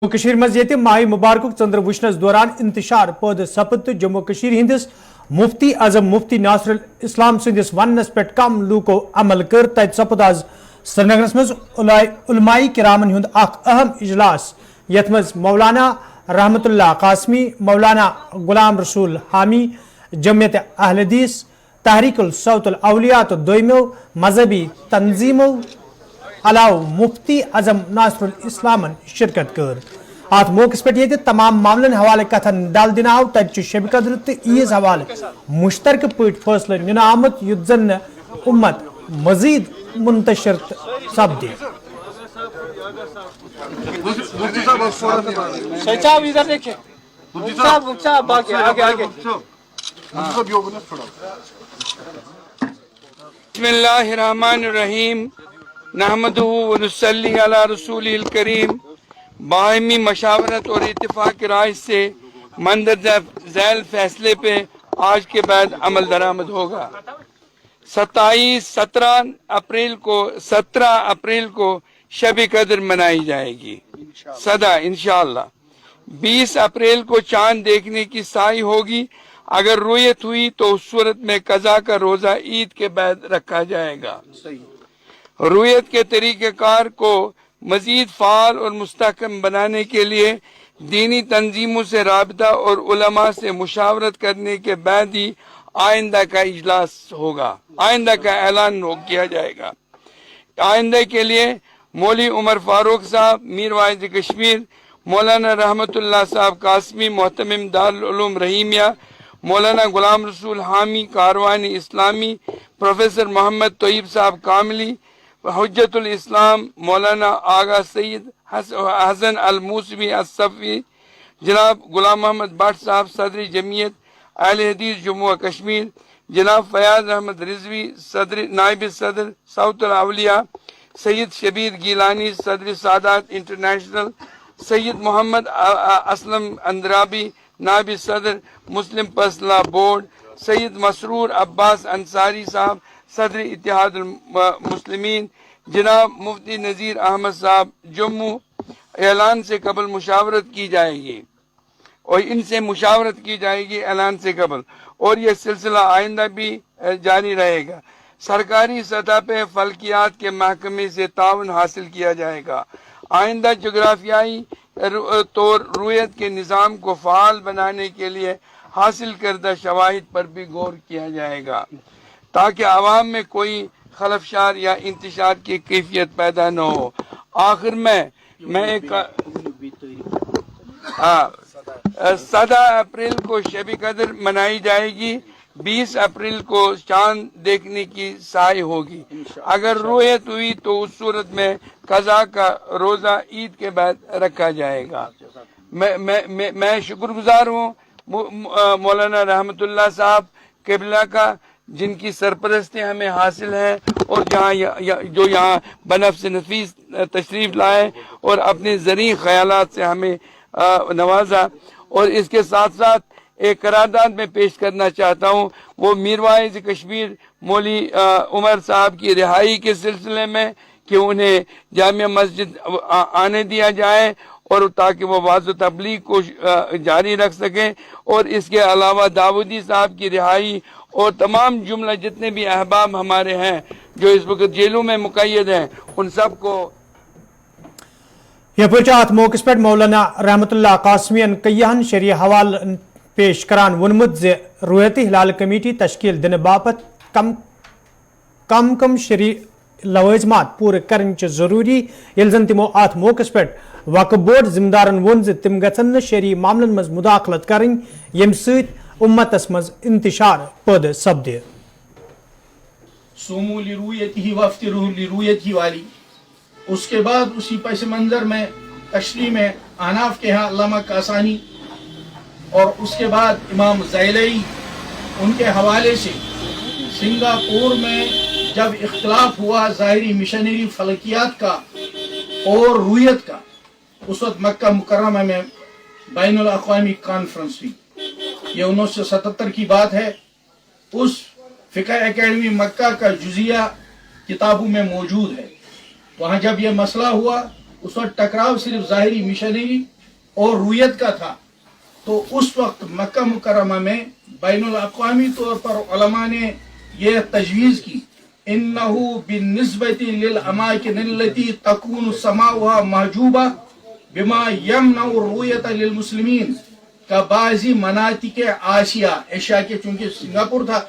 कश्मीर मज ये माह मुबारक चंद्र वुचनस दौरान इंतशार पद सपद तो जम्मू कश्मीर हिंदिस मुफ्ती आजम मुफ्ती नासिरुल इस्लाम सिंदिस वनस पे कम लूको अमल कर तत सपद आज श्रीनगरस मज उलमाई किरामन हुंद अख अहम इजलास यथ मज मौलाना रहमतुल्लाह कासमी मौलाना गुलाम रसूल हामी जमियत अहल हदीस तहरीकुल सौतुल अवलिया तो दोइमो मजहबी तंजीमों अलाव मुफ्ती आजम नासिरुल इस्लामन शिरकत कर अत मौके पे तमाम मामलन हवाले कथन डाल दिन आव तब शब कदर तो ईज हवाले मुश्तरक पे फैसले nin आमत युत जन उम्मत मजीद मुंतशिर सपदे। बिस्मिल्लाहिर्रहमानिर्रहीम नहमदुहु व नुसल्ली अला रसूलिल करीम। बाहमी मशावरत और इत्तिफाक राय से मंदरजा झैल फैसले पे आज के बाद अमल दरामद होगा। 17 अप्रैल को शब कद्र मनाई जाएगी सदा इंशाअल्लाह। 20 अप्रैल को चांद देखने की साई होगी। अगर रुयत हुई तो उस सूरत में कज़ा का रोजा ईद के बाद रखा जाएगा। रुयत के तरीक़ेकार को मजीद फाल और मुस्तहकम बनाने के लिए दीनी तंजीमों से राबता और उलमा से मुशावरत करने के बाद ही आइंदा का इजलास होगा, आइंदा का ऐलान किया जाएगा। आइंदा के लिए मौलवी उमर फारूक साहब मीर वाइज कश्मीर, मौलाना रहमतुल्लाह साहब कासमी मोहतमिम दारुल उलूम रहीमिया, मौलाना गुलाम रसूल हामी कारवानी इस्लामी, प्रोफेसर मोहम्मद तोयब साहब कामली, हुज्जतुल इस्लाम मौलाना आगा सईद हसन अल मूसवी असफ़ी, जनाब गुलाम मोहम्मद भट्ट साहब सदर जमीयत अहले हदीस जम्मू व कश्मीर, जनाब फयाज अहमद रिजवी सदर नायब सदर सौतुल अवलिया, सैयद शबीर गीलानी सदर सादात इंटरनेशनल, सैयद मोहम्मद असलम अंद्राबी नायब सदर मुस्लिम पर्सनल बोर्ड, सैयद मसरूर अब्बास अंसारी साहब सदर इत्तेहादुल मुस्लिमीन, जनाब मुफ्ती नज़ीर अहमद साहब जम्मू। ऐलान से कबल मुशावरत की जाएगी और इनसे मुशावरत की जाएगी ऐलान से कबल, और यह सिलसिला आइंदा भी जारी रहेगा। सरकारी सतह पे फल्कियात के महकमे से ताउन हासिल किया जाएगा। आइंदा जोग्राफियाई तौर रुयत के निज़ाम को फ़ाल बनाने के लिए हासिल करदा शवाहिद पर भी गौर किया जाएगा ताकि आवाम में कोई खलफशार या इंतशार की कैफियत पैदा न हो। आखिर में मैं एक 17 अप्रैल को शब कद्र मनाई जाएगी। 20 अप्रैल को चांद देखने की साई होगी। अगर रुयत हुई तो उस सूरत में कज़ा का रोजा ईद के बाद रखा जाएगा। मैं शुक्रगुजार हूँ मौलाना रहमतुल्लाह साहब किबला का, जिनकी सरपरस्ती हमें हासिल है और जो यहाँ बनफ्स नफीस तशरीफ लाए और अपने ज़री ख्यालात से हमें नवाजा। और इसके साथ साथ एक करारदाद में पेश करना चाहता हूँ, वो मीर वाइज कश्मीर मौलवी उमर साहब की रिहाई के सिलसिले में कि उन्हें जामिया मस्जिद आने दिया जाए और ताकि वो वाज़ तबलीग को जारी रख सकें। और इसके अलावा दाऊदी साहब की रिहाई और तमाम जुमला जितने भी अहबाब हमारे हैं जो इस वक्त जेलों में मुक़य्यद हैं, उन सब को यह मौके पर मौलाना रहमतुल्लाह कासमियन कय्यहन शरी हवाल पेश करान वोनमुत जे रुयती हिलाल कमेटी तश्कील दिन बापत कम शरी लवाजमात पूरे करन जरूरी यिल जन तिमो अत मौके पर वक्फ बोर्ड जिम्मेदारन वोन जे तिम गछन शरी मामलन मज मुदाखलत करन यम सत उम्मतस मज इंतशार पद सपदे। सुमू लिरुयतिही वफ्तिरू लिरुयतिही वाली। उसके बाद उसी पस मंजर में तशरीह में अहनाफ के यहाँ अल्लामा कासानी और उसके बाद इमाम ज़ैलई उनके हवाले से सिंगापुर में जब इख्तिलाफ हुआ ज़ाहिरी मिशनरी फलकियात का और रुयत का, उस वक्त मक्का मुकर्रमा में बैनुल अक़वामी कॉन्फ्रेंस हुई। ये 1977 की बात है। उस फ़िक़्ह एकेडमी मक्का का जुज़िया किताबों में मौजूद है। वहाँ जब ये मसला हुआ उस वक्त टकराव सिर्फ ज़ाहिरी मिशनरी और रूयत का था। तो उस वक्त मक्का मुकर्रमा में बैनुल अक़वामी तौर पर उलमा ने यह तजवीज़ की, इन्नहु बिन्निस्बति लिल अमाकिन अल्लती तकूनु समाउहा महजूबा बिमा यमनउ रूयत लिल मुस्लिमीन, का बाज़ी मनातिक आशिया, एशिया के चूंकि सिंगापुर था,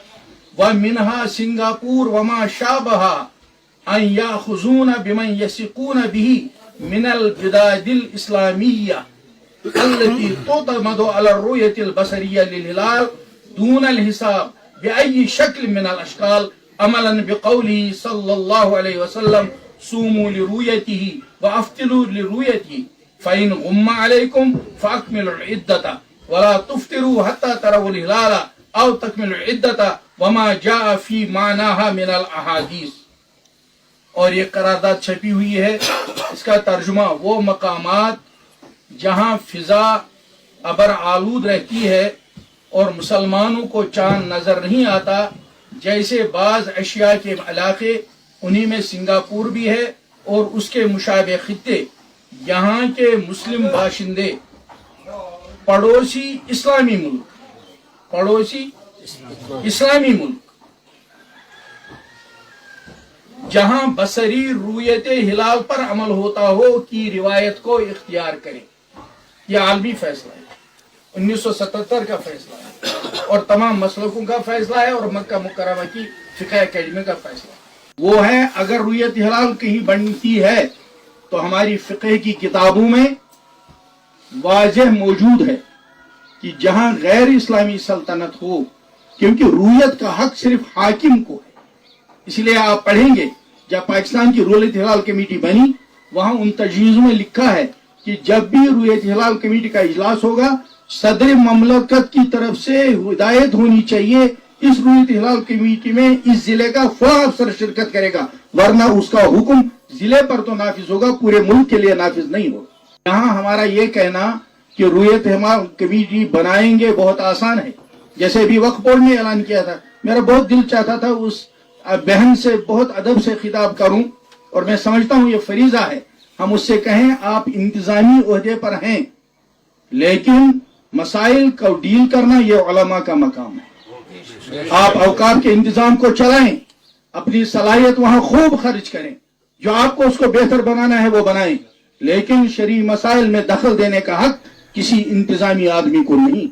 व मिनहा सिंगापुर वमा शाबहा अन याखुज़ून बिमन यसिकून बिही मिनल बिदादिल इस्लामिया अल्लती तुतमदु अला रूयतिल बसरिया लिल हिलाल दूनल हिसाब बिअय्यि शक्ल मिनल अशकाल अमलन बिक़ौलिही सल्लल्लाहु अलैहि वसल्लम सूमू लिरूयतिही व अफ्तिरू लिरूयतिही फ़इन गुम्मा अलैकुम फ़अक्मिलुल इद्दता वला तुफ्तिरू हत्ता तरवुल हिलाला औ तकमिलुल इद्दता वमा जाअ फ़ी मानाहा मिनल अहादीस। और ये करारदाद छपी हुई है। इसका तर्जुमा, वो मकामात जहाँ फिजा अबर आलूद रहती है और मुसलमानों को चांद नजर नहीं आता, जैसे बाज एशिया के इलाके, उन्हीं में सिंगापुर भी है और उसके मुशाबे खित्ते, यहाँ के मुस्लिम बाशिंदे पड़ोसी इस्लामी मुल्क, पड़ोसी इस्लामी मुल्क जहां बसरी रूयत हिलाल पर अमल होता हो की रिवायत को इख्तियार करें। यह आलमी फैसला है, 1977 का फैसला है और तमाम मसलकों का फैसला है और मक्का मुकर्रमा की फिक़ह अकेडमी का फैसला है। वो है, अगर रूयत हिलाल कहीं बनती है तो हमारी फिक़ह की किताबों में वाज़ेह मौजूद है कि जहां गैर इस्लामी सल्तनत हो, क्योंकि रूयत का हक सिर्फ हाकिम को है। इसलिए आप पढ़ेंगे जब पाकिस्तान की रूयत हिलाल कमेटी बनी, वहां उन तजवीज़ों में लिखा है कि जब भी रूयत हिलाल कमेटी का इजलास होगा, सदर ममलकत की तरफ से हिदायत होनी चाहिए इस रूयत हिलाल कमेटी में इस जिले का फौरी अफसर शिरकत करेगा, वरना उसका हुक्म जिले पर तो नाफिज होगा, पूरे मुल्क के लिए नाफिज नहीं होगा। यहाँ हमारा ये कहना कि रूयत हिलाल कमेटी बनाएंगे बहुत आसान है। जैसे भी वक्फ बोर्ड ने ऐलान किया था, मेरा बहुत दिल चाहता था उस बहन से बहुत अदब से खिताब करूं, और मैं समझता हूं ये फरीजा है, हम उससे कहें आप इंतजामी ओहदे पर हैं, लेकिन मसाइल को डील करना ये उलमा का मकाम है। आप औकाफ के इंतजाम को चलाएं, अपनी सलाहियत वहां खूब खर्च करें, जो आपको उसको बेहतर बनाना है वो बनाएं, लेकिन शरई मसाइल में दखल देने का हक किसी इंतजामी आदमी को नहीं।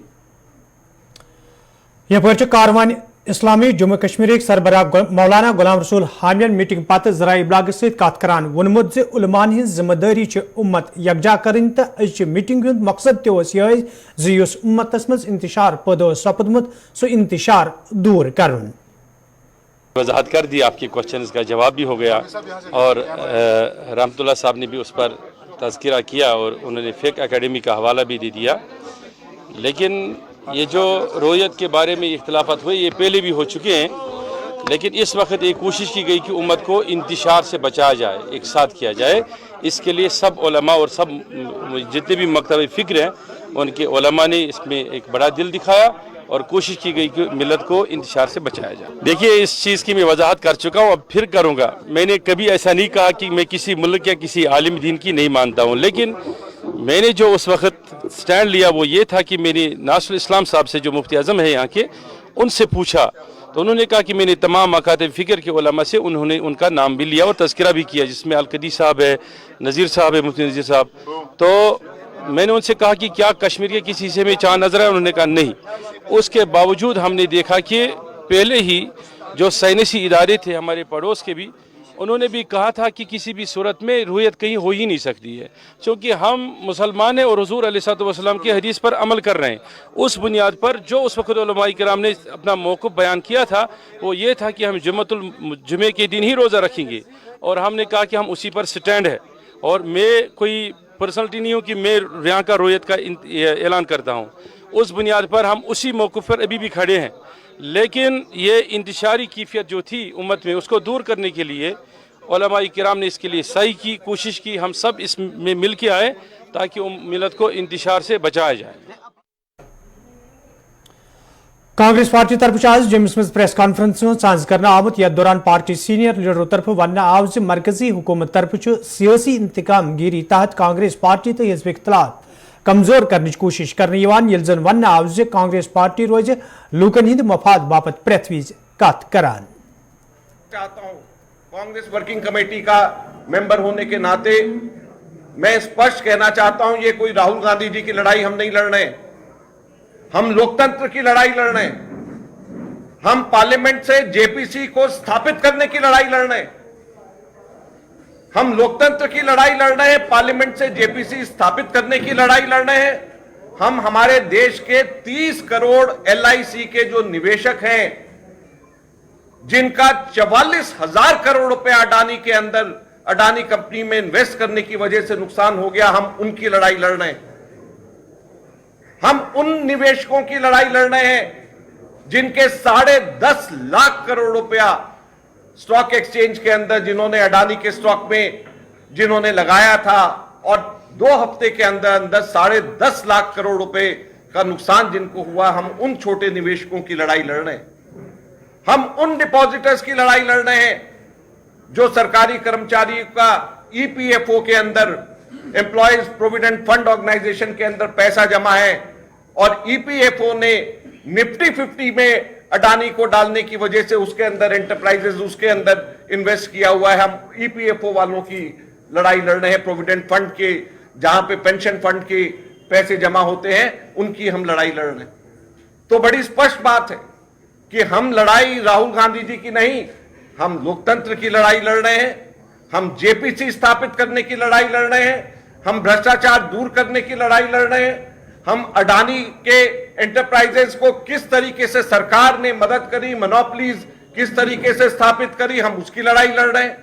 यह कारवान इस्लामी जम्मू कश्मीर सरबराह मौलाना गुलाम रसूल हामियन मीटिंग पत जराए इब्लाग सत कत करान वोनमुत जे उलमान हिंद जिम्मेदारी उम्मत यकजा करन तो अज मीटिंग हुंद मकसद यह जुस उम्मतस मज इंतशार पैदा सपदमुत सो इंतशार दूर करन। वजाहत कर दी, आपके क्वेश्चन का जवाब भी हो गया और रहमतुल्लाह साहब ने भी उस पर तज़किरा किया और उन्होंने फ़िक़ह अकेडमी का हवाला भी दे दिया। लेकिन ये जो रोयत के बारे में इख्तिलाफात हुए ये पहले भी हो चुके हैं, लेकिन इस वक्त एक कोशिश की गई कि उम्मत को इंतिशार से बचाया जाए, एक साथ किया जाए। इसके लिए सब उलमा और सब जितने भी मकतब फ़िक्र हैं उनके उलमा ने इसमें एक बड़ा दिल दिखाया और कोशिश की गई कि मिलत को इंतशार से बचाया जाए। देखिए, इस चीज़ की मैं वजाहत कर चुका हूँ, अब फिर करूँगा। मैंने कभी ऐसा नहीं कहा कि मैं किसी मुल्क या किसी आलिम दीन की नहीं मानता हूँ, लेकिन मैंने जो उस वक्त स्टैंड लिया वो ये था कि मैंने नासिरुल इस्लाम साहब से, जो मुफ्ती आज़म है यहाँ के, उनसे पूछा तो उन्होंने कहा कि मैंने तमाम मकातब फ़िक्र के उलमा से उन्होंने उनका नाम भी लिया और तज़किरा भी किया, जिसमें अलकदी साहब है, नज़ीर साहब है, मुफ्ती नज़ीर साहब। तो मैंने उनसे कहा कि क्या कश्मीर के किसी हिस्से में चाँद नजर है? उन्होंने कहा नहीं। उसके बावजूद हमने देखा कि पहले ही जो साइंसी इदारे थे हमारे पड़ोस के भी, उन्होंने भी कहा था कि किसी भी सूरत में रूयत कहीं हो ही नहीं सकती है, क्योंकि हम मुसलमान हैं और हुज़ूर अलैहिस्सलाम की हदीस पर अमल कर रहे हैं। उस बुनियाद पर जो उस वक़्त उलमाए किराम ने अपना मौक़िफ़ बयान किया था वो ये था कि हम जुमे के दिन ही रोज़ा रखेंगे, और हमने कहा कि हम उसी पर स्टैंड है। और मैं कोई पर्सनलिटी नहीं हूँ कि मैं यहाँ का रोयत का ऐलान करता हूँ। उस बुनियाद पर हम उसी मौक़िफ़ पर अभी भी खड़े हैं। लेकिन ये इंतशारी कैफियत जो थी उम्मत में, उसको दूर करने के लिए उलमाए किराम ने इसके लिए सही की कोशिश की, हम सब इसमें मिल के आए ताकि मिलत को इंतशार से बचाया जाए। कांग्रेस पार्टी तरफ आज जम्मू में प्रेस कॉन्फ्रेंस सांझ करना आमुत यथ दौरान पार्टी सीनियर लीडरों तरफ वन आव ज मरकजी हुकूमत तरफ सियासी इंतकाम गिरी तहत कांग्रेस पार्टी तो हिजब इख्तलाफ कमजोर करने की कोशिश करने येल जन वन आव ज कांग्रेस पार्टी रोज लूकन हिंद मफाद बापत प्रेथ विज कत करान। चाहता हूं कांग्रेस वर्किंग कमेटी का मेंबर होने के नाते मैं स्पष्ट कहना चाहता हूं, ये कोई राहुल गांधी जी की लड़ाई हम नहीं लड़ रहे, हम लोकतंत्र की लड़ाई लड़ रहे हैं। हम पार्लियामेंट से जेपीसी को स्थापित करने की लड़ाई लड़ रहे हैं। हम लोकतंत्र की लड़ाई लड़ रहे हैं, पार्लियामेंट से जेपीसी स्थापित करने की लड़ाई लड़ रहे हैं। हम हमारे देश के 30 करोड़ एलआईसी के जो निवेशक हैं, जिनका 44,000 करोड़ रुपए अडानी के अंदर अडानी कंपनी में इन्वेस्ट करने की वजह से नुकसान हो गया, हम उनकी लड़ाई लड़ रहे हैं। हम उन निवेशकों की लड़ाई लड़ रहे हैं जिनके 10.5 लाख करोड़ रुपया स्टॉक एक्सचेंज के अंदर, जिन्होंने अडानी के स्टॉक में जिन्होंने लगाया था, और 2 हफ्ते के अंदर अंदर 10.5 लाख करोड़ रुपए का नुकसान जिनको हुआ, हम उन छोटे निवेशकों की लड़ाई लड़ रहे हैं। हम उन डिपॉजिटर्स की लड़ाई लड़ रहे हैं जो सरकारी कर्मचारी का ईपीएफओ के अंदर, एम्प्लॉयज प्रोविडेंट फंड ऑर्गेनाइजेशन के अंदर पैसा जमा है, और ईपीएफओ ने निफ्टी 50 में अडानी को डालने की वजह से उसके अंदर एंटरप्राइजेस उसके अंदर इन्वेस्ट किया हुआ है। हम ईपीएफओ वालों की लड़ाई लड़ रहे हैं, प्रोविडेंट फंड के, जहां पे पेंशन फंड के पैसे जमा होते हैं, उनकी हम लड़ाई लड़ रहे हैं। तो बड़ी स्पष्ट बात है कि हम लड़ाई राहुल गांधी जी की नहीं, हम लोकतंत्र की लड़ाई लड़ रहे हैं। हम जेपीसी स्थापित करने की लड़ाई लड़ रहे हैं, हम भ्रष्टाचार दूर करने की लड़ाई लड़ रहे हैं, हम अडानी के एंटरप्राइजेस को किस तरीके से सरकार ने मदद करी, मोनोपोलीज किस तरीके से स्थापित करी, हम उसकी लड़ाई लड़ रहे हैं।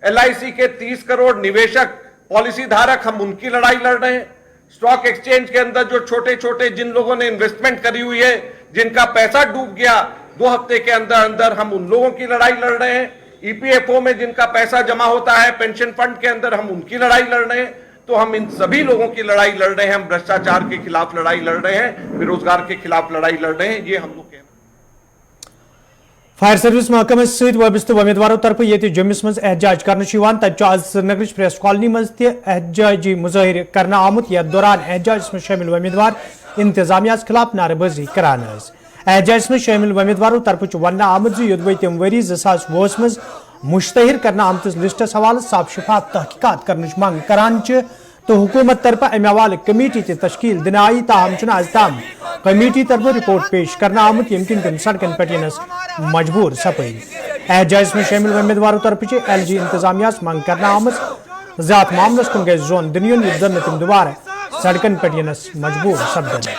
एलआईसी के 30 करोड़ निवेशक पॉलिसी धारक, हम उनकी लड़ाई लड़ रहे हैं। स्टॉक एक्सचेंज के अंदर जो छोटे छोटे जिन लोगों ने इन्वेस्टमेंट करी हुई है, जिनका पैसा डूब गया 2 हफ्ते के अंदर अंदर, हम उन लोगों की लड़ाई लड़ रहे हैं। ईपीएफओ में जिनका पैसा जमा होता है पेंशन फंड के अंदर, हम उनकी लड़ाई लड़ रहे हैं। तो हम इन सभी लोगों की लड़ाई लड़ रहे हैं। हम भ्रष्टाचार के खिलाफ लड़ाई लड़ रहे हैं, बेरोजगार के खिलाफ लड़ाई लड़ रहे हैं, ये हम लोग कह रहे हैं। फायर सर्विस महकमे सहित वबस्त उम्मीदवारों तरफ ये जम्मू में एहतजाज कर तब आज श्रीनगर प्रेस कॉलोनी मज एहतजाजी मुजाहिर करना आमुत यथ दौरान एहतजाज में शामिल उम्मीदवार इंतजामिया खिलाफ नारेबाजी करान। एहतजाज में शामिल उम्मीदवारों तरफ वन आमुत योदवे तम वरी 2020 मज मुश्तहिर करना आमत लिस्टस हवाले साफ शफाफ तहकीकात करने मांग करान तो हुकूमत तरफ अमे हवाले कमेटी तश्कील दिन आई, ताहम आज ताम कमेटी तरफ रिपोर्ट पेश करना आमुत यमकिन कन सड़कन पे मजबूर सपई। एहतजाज में शामिल उम्मीदवारों तरफ एलजी इंतजामिया मांग करना आमत ज़ात मामलस कुन गए जोन दिन जन तम दोबारा सड़कन पे मजबूर सपदन।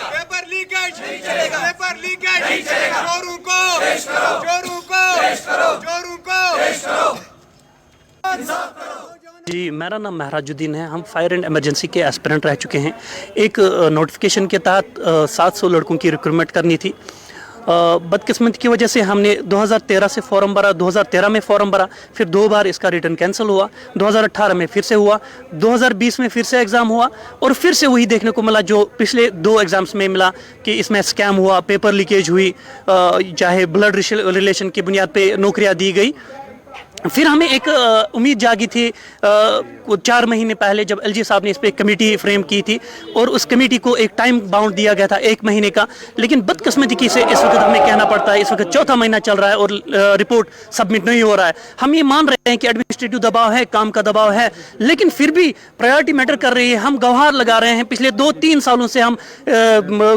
जी, मेरा नाम महराजुद्दीन है। हम फायर एंड इमरजेंसी के एस्पिरेंट रह चुके हैं। एक नोटिफिकेशन के तहत 700 लड़कों की रिक्रूटमेंट करनी थी। बदकिस्मती की वजह से हमने 2013 से फॉर्म भरा, 2013 में फॉर्म भरा, फिर 2 बार इसका रिटर्न कैंसिल हुआ, 2018 में फिर से हुआ, 2020 में फिर से एग्ज़ाम हुआ, और फिर से वही देखने को मिला जो पिछले 2 एग्ज़ाम्स में मिला कि इसमें स्कैम हुआ, पेपर लीकेज हुई, चाहे ब्लड रिलेशन की बुनियाद पर नौकरियाँ दी गई। फिर हमें एक उम्मीद जागी थी 4 महीने पहले जब एलजी साहब ने इस पर एक कमेटी फ्रेम की थी, और उस कमेटी को एक टाइम बाउंड दिया गया था 1 महीने का। लेकिन बदकिस्मती की से इस वक्त हमें कहना पड़ता है इस वक्त 4था महीना चल रहा है और रिपोर्ट सबमिट नहीं हो रहा है। हम ये मान रहे हैं कि एडमिनिस्ट्रेटिव दबाव है, काम का दबाव है, लेकिन फिर भी प्रायोरिटी मैटर कर रही है। हम गवार लगा रहे हैं, पिछले 2-3 सालों से हम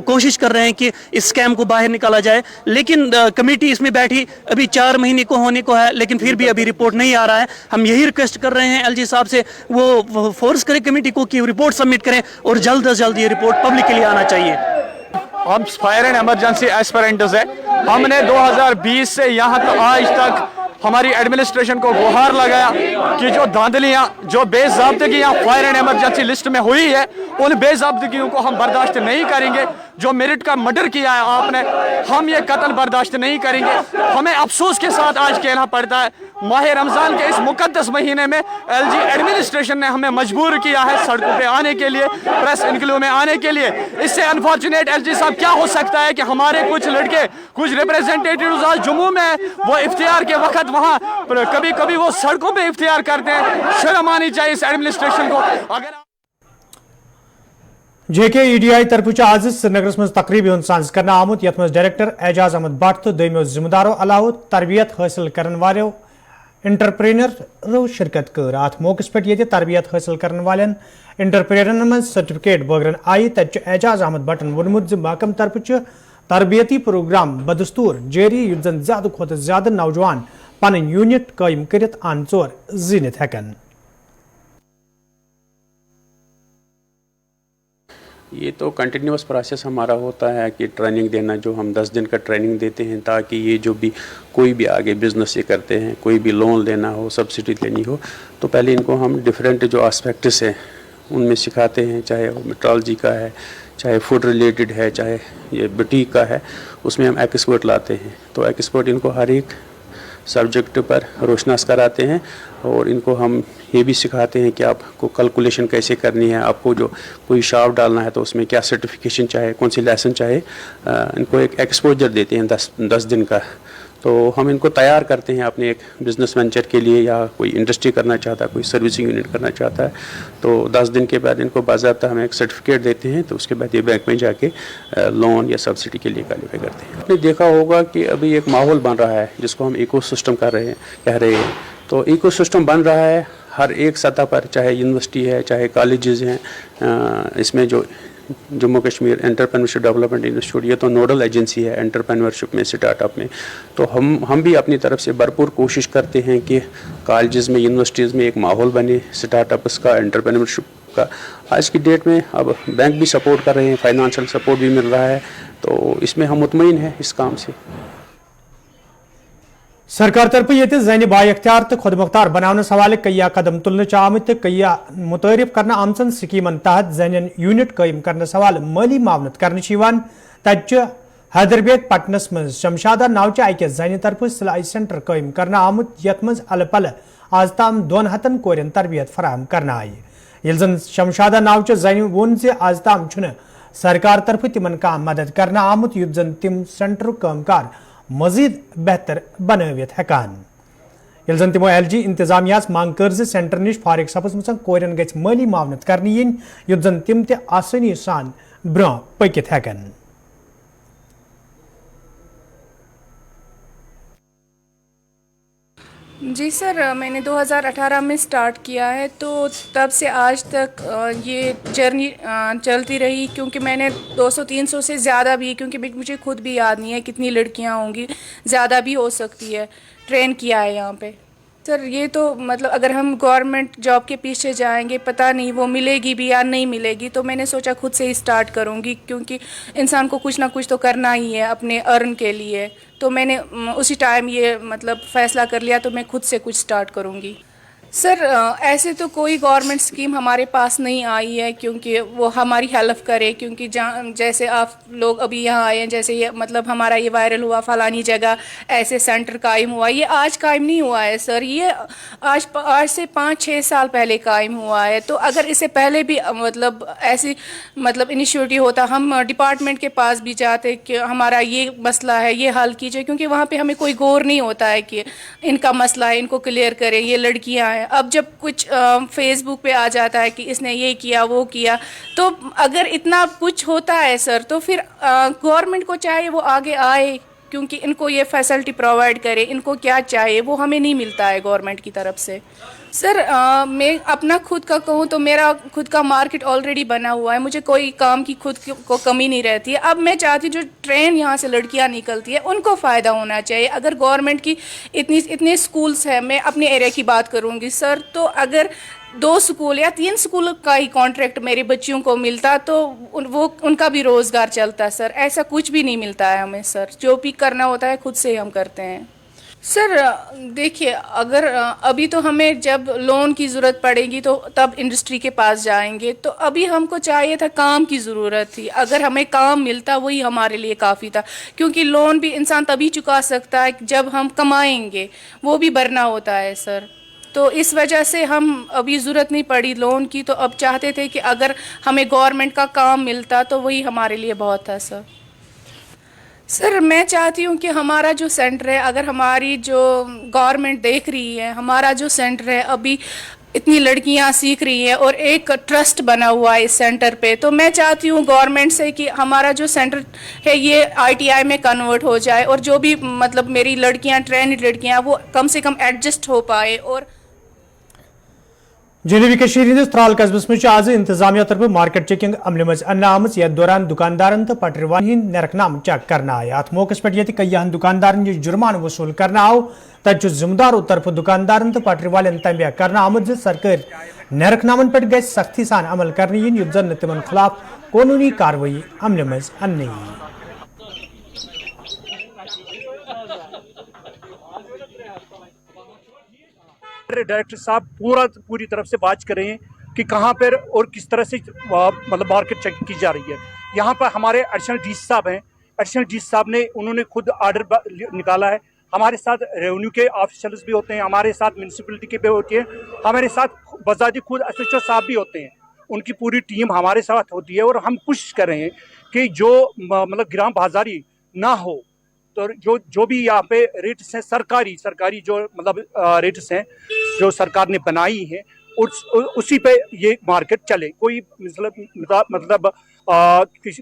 कोशिश कर रहे हैं कि इस स्कैम को बाहर निकाला जाए, लेकिन कमेटी इसमें बैठी अभी 4 महीने को होने को है, लेकिन फिर भी अभी रिपोर्ट नहीं आ रहा है। हम यही रिक्वेस्ट कर रहे हैं एलजी साहब से, वो फोर्स करें कमेटी को कि रिपोर्ट सबमिट करें, और जल्द से जल्द ये रिपोर्ट पब्लिक के लिए आना चाहिए। हम फायर एंड इमरजेंसी एस्पिरेंट्स है। हमने 2020 से यहाँ तक आज तक हमारी एडमिनिस्ट्रेशन को गुहार लगाया कि जो धांधलियाँ, जो बेज़ाब्तगियाँ फायर एंड इमरजेंसी लिस्ट में हुई है, उन बेज़ाब्तगियों को हम बर्दाश्त नहीं करेंगे। जो मेरिट का मर्डर किया है आपने, हम ये कत्ल बर्दाश्त नहीं करेंगे। हमें अफसोस के साथ आज कहना पड़ता है माह रमज़ान के इस मुकद्दस महीने में LG एडमिनिस्ट्रेशन ने हमें मजबूर किया है सड़कों पे आने के लिए, प्रेस इनक्लू में आने के लिए। इससे अनफॉर्चुनेट LG साहब क्या हो सकता है कि हमारे कुछ लड़के, कुछ रिप्रेजेंटेटिव्स आज जम्मू में वो इफ्तियार के वक्त वहाँ कभी कभी वो सड़कों पे इफ्तियार करते हैं। शर्म आनी चाहिए इस एडमिनिस्ट्रेशन को। अगर JKEDI तरफ आज श्रीनगर मज तकरीब साज कर आमुत यथ डायरेक्टर एजाज अहमद भट्ट तो दोमो जिम्मेदारों अलाव तरबियत हासिल करने वालों इंटरप्रेन्यरो शिरकत कर। अत मौके पे ये तरबियत हासिल करने वाले इंटरप्रेनरन मज सर्टिफिकेट बगरन आई। तत एजाज अहमद भट्टन वोनमुत महकम तरफ तरबियती प्रोग्राम बदस्तूर जारी युथ जन ज्यादा खुद ज्यादा नौजवान पन यूनिट कायम कर अन चोर जीनित हेकन। ये तो कंटिन्यूस प्रोसेस हमारा होता है कि ट्रेनिंग देना, जो हम 10 दिन का ट्रेनिंग देते हैं ताकि ये जो भी कोई भी आगे बिजनेस ये करते हैं, कोई भी लोन लेना हो, सब्सिडी लेनी हो, तो पहले इनको हम डिफरेंट जो एस्पेक्ट्स हैं उनमें सिखाते हैं, चाहे वो मेट्रोलॉजी का है, चाहे फूड रिलेटेड है, चाहे ये बुटीक का है, उसमें हम एक्सपर्ट लाते हैं। तो एक्सपर्ट इनको हर एक सब्जेक्ट पर रोशनास कराते हैं और इनको हम ये भी सिखाते हैं कि आपको कैलकुलेशन कैसे करनी है, आपको जो कोई शार्प डालना है तो उसमें क्या सर्टिफिकेशन चाहे, कौन सी लेसन चाहे। इनको एक एक्सपोजर देते हैं 10 दिन का। तो हम इनको तैयार करते हैं अपने एक बिज़नेस वेंचर के लिए, या कोई इंडस्ट्री करना चाहता है, कोई सर्विसिंग यूनिट करना चाहता है, तो 10 दिन के बाद इनको बाज़ाब्ता हम एक सर्टिफिकेट देते हैं। तो उसके बाद ये बैंक में जाके लोन या सब्सिडी के लिए क्वालिफाई करते हैं। आपने देखा होगा कि अभी एक माहौल बन रहा है जिसको हम इकोसिस्टम कह रहे हैं। तो इकोसिस्टम बन रहा है हर एक सतह पर, चाहे यूनिवर्सिटी है, चाहे कॉलेजेस हैं। इसमें जो Jammu Kashmir entrepreneurship development institute, ये तो नोडल एजेंसी है एंटरप्रेन्योरशिप में, स्टार्टअप में। तो हम भी अपनी तरफ से भरपूर कोशिश करते हैं कि कॉलेजेस में, यूनिवर्सिटीज़ में एक माहौल बने स्टार्टअप्स का, एंटरप्रेन्योरशिप का। आज की डेट में अब बैंक भी सपोर्ट कर रहे हैं, फाइनेंशियल सपोर्ट भी मिल रहा है, तो इसमें हम मुतमईन हैं इस काम से। सरकार तरफ ये जन बाख्तियार तो खुद मुख्तार बनाने हवाले कया कदम तुलने आमत तो कया मुतरफ करना आमचन स्कीमन तहत जन यूनिट कायम करने हवाले माली मावनत कर तत हैदरबेग पटनस मज शमशादा नावच अकि जन तरफ सिलाई सेंटर कायम करना आमुत यथ मज अल पल आज ताम 200 कोरन तरबियत फराहम करना आई। ये जन शमशादा नावच जन वोन जे आज ताम सरकार तरफ तिमन का मदद करना आमुत युथ जन तिम सेंटर कामकार मजीद बेहतर बनवित हेकान। ये जन तमो LG इंतजामिया मांग कर सेंटर निश फारिग सपज कोरन गछ माली मावनत करने इन युथ जन तिम ते आसानी सान ब्रो पकित हेकन। जी सर, मैंने 2018 में स्टार्ट किया है, तो तब से आज तक ये जर्नी चलती रही, क्योंकि मैंने 200-300 से ज़्यादा भी, क्योंकि मुझे खुद भी याद नहीं है कितनी लड़कियां होंगी, ज़्यादा भी हो सकती है, ट्रेन किया है यहाँ पे। सर ये तो मतलब अगर हम गवर्नमेंट जॉब के पीछे जाएंगे, पता नहीं वो मिलेगी भी या नहीं मिलेगी, तो मैंने सोचा खुद से ही स्टार्ट करूँगी, क्योंकि इंसान को कुछ ना कुछ तो करना ही है अपने अर्न के लिए। तो मैंने उसी टाइम ये मतलब फ़ैसला कर लिया, तो मैं खुद से कुछ स्टार्ट करूँगी। सर ऐसे तो कोई गवर्नमेंट स्कीम हमारे पास नहीं आई है क्योंकि वो हमारी हेल्प करे, क्योंकि जैसे आप लोग अभी यहाँ आए हैं, जैसे ये मतलब हमारा ये वायरल हुआ फलानी जगह ऐसे सेंटर कायम हुआ, ये आज कायम नहीं हुआ है सर, ये आज से 5-6 साल पहले कायम हुआ है। तो अगर इससे पहले भी मतलब ऐसी मतलब इनिशिएटिव होता, हम डिपार्टमेंट के पास भी जाते कि हमारा ये मसला है, ये हल कीजिए, क्योंकि वहाँ पर हमें कोई गौर नहीं होता है कि इनका मसला है, इनको क्लियर करें, ये लड़कियाँ हैं। अब जब कुछ फेसबुक पे आ जाता है कि इसने ये किया वो किया, तो अगर इतना कुछ होता है सर, तो फिर गवर्नमेंट को चाहिए वो आगे आए, क्योंकि इनको ये फैसिलिटी प्रोवाइड करे, इनको क्या चाहिए वो हमें नहीं मिलता है गवर्नमेंट की तरफ से। सर मैं अपना खुद का कहूँ तो मेरा खुद का मार्केट ऑलरेडी बना हुआ है, मुझे कोई काम की खुद को कमी नहीं रहती है। अब मैं चाहती हूँ जो ट्रेन यहाँ से लड़कियाँ निकलती है उनको फ़ायदा होना चाहिए। अगर गवर्नमेंट की इतने स्कूल्स हैं, मैं अपने एरिया की बात करूँगी सर, तो अगर 2 स्कूल या 3 स्कूल का ही कॉन्ट्रैक्ट मेरे बच्चियों को मिलता तो वो उनका भी रोज़गार चलता सर। ऐसा कुछ भी नहीं मिलता है हमें सर, जो भी करना होता है खुद से ही हम करते हैं। سر دیکھیے، اگر ابھی تو ہمیں جب لون کی ضرورت پڑے گی تو تب انڈسٹری کے پاس جائیں گے، تو ابھی ہم کو چاہیے تھا، کام کی ضرورت تھی، اگر ہمیں کام ملتا وہی ہمارے لیے کافی تھا، کیونکہ لون بھی انسان تبھی چکا سکتا ہے جب ہم کمائیں گے، وہ بھی بھرنا ہوتا ہے سر. تو اس وجہ سے ہم ابھی ضرورت نہیں پڑی لون کی، تو اب چاہتے تھے کہ اگر ہمیں گورنمنٹ کا کام ملتا تو وہی ہمارے لیے بہت تھا سر. سر میں چاہتی ہوں کہ ہمارا جو سینٹر ہے، اگر ہماری جو گورنمنٹ دیکھ رہی ہے، ہمارا جو سینٹر ہے ابھی اتنی لڑکیاں سیکھ رہی ہیں اور ایک ٹرسٹ بنا ہوا ہے اس سینٹر پہ، تو میں چاہتی ہوں گورنمنٹ سے کہ ہمارا جو سینٹر ہے یہ ITI میں کنورٹ ہو جائے، اور جو بھی مطلب میری لڑکیاں ٹرینڈ لڑکیاں وہ کم سے کم ایڈجسٹ ہو پائے. اور جنوبی کشمیر ہندس ترال قصبس مجھ آز انتظامیہ طرف مارکیٹ چیکنگ عمل مز انہ آمت، یتھ دوران دکاندارن تو پٹری والن ہند نرخ نام چیک کرنا آئے. ات موقع پہ یہ کئی دکاندارن نش جرمانہ وصول کرنا آو، تت ذمہ داروں طرف دکاندارن تو پٹری والن تنبیہ کرنا آمد سرکار نرخ نامن پہ گھس سختی سان عمل کرنے ین، یتھ زن تمن خلاف قانونی کاروی عمل مز ان یی. ڈائریکٹر صاحب پوری طرف سے بات کر رہے ہیں کہ کہاں پر اور کس طرح سے مطلب مارکیٹ چیک کی جا رہی ہے. یہاں پر ہمارے ایڈیشنل ڈی سی صاحب ہیں، ایڈیشنل ڈی سی صاحب نے انہوں نے خود آرڈر نکالا ہے. ہمارے ساتھ ریونیو کے آفیسرز بھی ہوتے ہیں، ہمارے ساتھ میونسپلٹی کے بھی ہوتے ہیں، ہمارے ساتھ بذاتی خود SHO صاحب بھی ہوتے ہیں. ان کی پوری ٹیم ہمارے ساتھ ہوتی ہے، اور ہم کوشش کر رہے ہیں کہ جو مطلب گرام بازاری نہ ہو. تو جو بھی یہاں پہ ریٹس ہیں سرکاری جو مطلب ریٹس ہیں جو سرکار نے بنائی ہیں، اسی پہ یہ مارکیٹ چلے. کوئی مطلب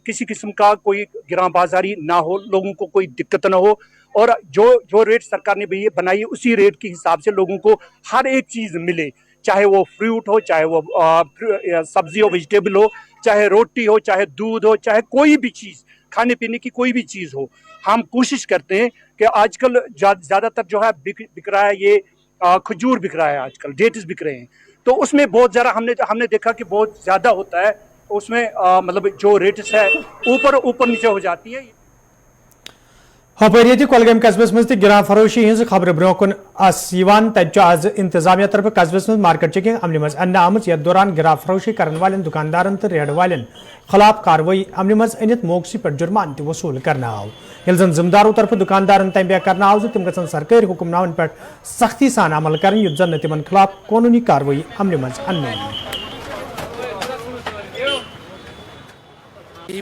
کسی قسم کا کوئی گرام بازاری نہ ہو، لوگوں کو کوئی دقت نہ ہو، اور جو ریٹ سرکار نے بنائی ہے اسی ریٹ کے حساب سے لوگوں کو ہر ایک چیز ملے، چاہے وہ فروٹ ہو، چاہے وہ سبزی ہو، ویجیٹیبل ہو، چاہے روٹی ہو، چاہے دودھ ہو، چاہے کوئی بھی چیز کھانے پینے کی کوئی بھی چیز ہو. ہم کوشش کرتے ہیں کہ آج کل زیادہ تر جو ہے بک رہا ہے، یہ کھجور بک رہا ہے، آج کل ڈیٹس بک رہے ہیں. تو اس میں بہت زیادہ ہم نے دیکھا کہ بہت زیادہ ہوتا ہے، اس میں مطلب جو ریٹس ہے اوپر نیچے ہو جاتی ہے. ہپریتی کولگام قصبس مز گران فروشی ہز خبر برو کن تت آز انتظامیہ طرف قصبس مز مارکیٹ چیکنگ عمل مز انہ آمت، یتھ دوران گران فروشی کرن والن دکاندارن تو ریڑ والن خلاف کاروی عمل مز انت موقع پہ جرمان تہ وصول کرنا آو. یل زن ذمہ داروں طرف دکاندارن تنبیہ کرنا آو تم گھن سرکاری حکم نامن پہ سختی سان عمل کرن، یتھ زن تمن خلاف قانونی کاروی عمل مز ان یی.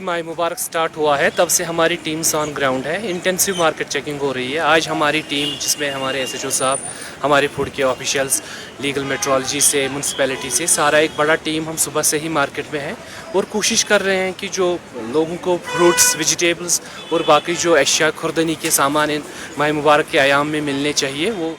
ماہ مبارک سٹارٹ ہوا ہے تب سے ہماری ٹیمز آن گراؤنڈ ہے، انٹینسیو مارکیٹ چیکنگ ہو رہی ہے. آج ہماری ٹیم جس میں ہمارے SHO صاحب، ہمارے فوڈ کے آفیشیلز، لیگل میٹرولوجی سے، میونسپیلٹی سے، سارا ایک بڑا ٹیم ہم صبح سے ہی مارکیٹ میں ہے، اور کوشش کر رہے ہیں کہ جو لوگوں کو فروٹس، ویجیٹیبلز اور باقی جو اشیاء خوردنی کے سامان ماہ مبارک کے ایام میں ملنے چاہیے وہ.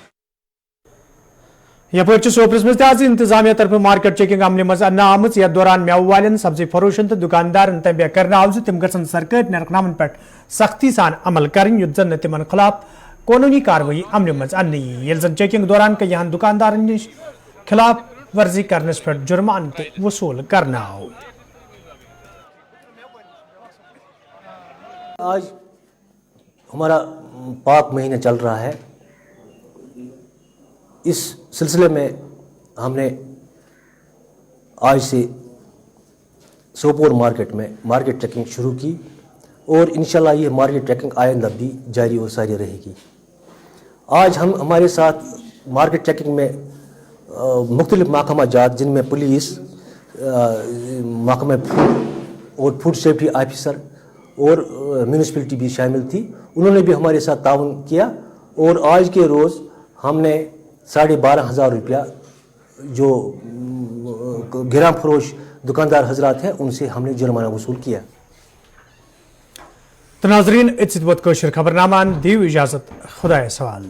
یپر سوپرس مز تہ انتظامیہ طرف مارکیٹ چیکنگ عمل مز انہ آمت، یتھ دوران میوہ والن، سبزی فروشن تو دکاندارن تنبیہ کرنا آو تم گھن سرکاری نرخ نامن پہ سختی سان عمل کرن، یتھ زن تمن خلاف قانونی کاروی عمل مز ان یی. یل زن چیکنگ دوران کئی دکاندارن نش خلاف ورزی کرنس پہ جرمان تہ وصول کرنا آو. آج ہمارا پاک مہینہ چل رہا ہے، اس سلسلے میں ہم نے آج سے سوپور مارکیٹ میں مارکیٹ چیکنگ شروع کی، اور انشاءاللہ یہ مارکیٹ چیکنگ آئندہ بھی جاری و ساری رہے گی. آج ہمارے ساتھ مارکیٹ چیکنگ میں مختلف محکمہ جات، جن میں پولیس، محکمہ اور فوڈ سیفٹی آفیسر اور میونسپلٹی بھی شامل تھی. انہوں نے بھی ہمارے ساتھ تعاون کیا، اور آج کے روز ہم نے 12,500 روپیہ جو گرام فروش دکاندار حضرات ہیں ان سے ہم نے جرمانہ وصول کیا. تو ناظرین ات خبر نامہ دیو اجازت، خدا سوال.